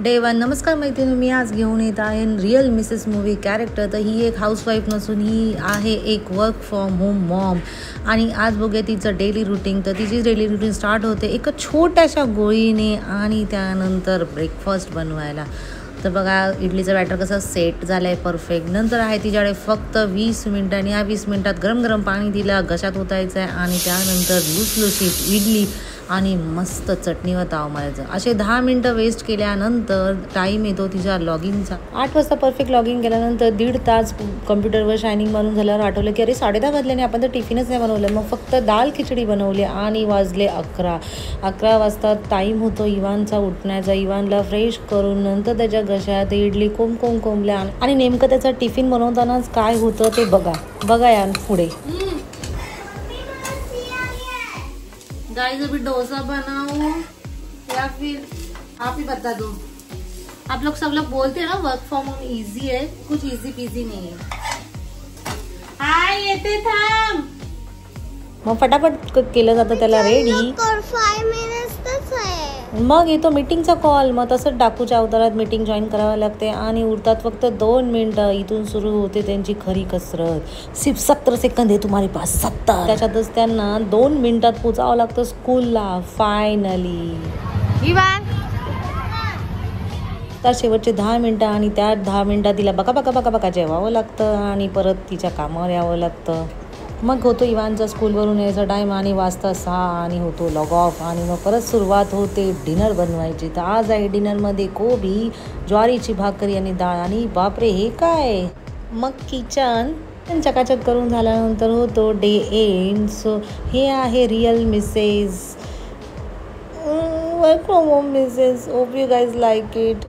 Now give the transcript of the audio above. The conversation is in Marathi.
Day one. नमस्कार मैत्रिणी, मी आज घेऊन येत आहे रिअल मिसेस मूवी कॅरेक्टर. तर ही एक हाऊसवाईफ नसून ही आहे एक वर्क फ्रॉम होम मॉम. आणि आज बघूया तिचं डेली रुटीन. तर तिची डेली रुटीन स्टार्ट होते एका छोट्याशा गोळीने आणि त्यानंतर ब्रेकफास्ट बनवायला. तर बघा इडलीचं बॅटर कसं सेट झालं आहे परफेक्ट. नंतर आहे तिच्याकडे फक्त 20 मिनटं आणि या 20 मिनटात गरम गरम पाणी तिला घशात ओतायचं आहे आणि त्यानंतर लुसलुशीत इडली आणि मस्त चटणी व ताव मारायचं. असे 10 मिनटं वेस्ट केल्यानंतर टाईम येतो तिच्या लॉगिनचा. 8 वाजता परफेक्ट लॉगिन केल्यानंतर 1.5 तास कम्प्युटरवर शायनिंग मारून झाल्यावर आठवलं की अरे 10:30 वाजल्याने आपण तर टिफिनच नाही बनवलं. मग फक्त दाल खिचडी बनवली आणि वाजले 11 वाजता टाईम होतो इवानचा उठण्याचा. इवानला फ्रेश करून नंतर त्याच्या घशात इडली कोंबल्या आणि नेमकं त्याचा टिफिन बनवतानाच काय होतं ते बघा या पुढे. गाइस अभी डोसा बनाओ या फिर आप ही बता दो. आप लोग सब लोग बोलते हैं ना वर्क फ्रॉम होम इजी है, कुछ इजी पीजी नहीं है. हाय येते थांब. मग फटाफट केलं जातं त्याला रेडी. 5 मिनिट्सच आहे. मग येतो मीटिंगचा कॉल. मग तसंच डाकूच्या अवतारात मीटिंग जॉईन करावं लागते आणि उरतात फक्त 2 मिनिटं. इथून सुरू होते त्यांची खरी कसरत. सिर्फ 17 सेकंद आहे तुम्हारे पास, 70. त्याच्यातच त्यांना 2 मिनिटात पोचावं लागतं स्कूलला फायनली. तर शेवटचे 10 मिनिटं आणि त्या 10 मिनिटात तिला बका जेवावं लागतं आणि परत तिच्या कामावर यावं लागतं. मग होतो इवानचा स्कूलवरून यायचा टाईम आणि वाजता 6 आणि होतो लॉग ऑफ आणि मग परत सुरुवात होते डिनर बनवायची. तर आज आहे डिनरमध्ये कोबी, ज्वारीची भाकरी आणि डाळ. आणि बापरे हे काय. मग किचन चकाचक करून झाल्यानंतर होतो डे एंड. सो हे आहे real Mrs work from home Mrs. Hope you guys like it.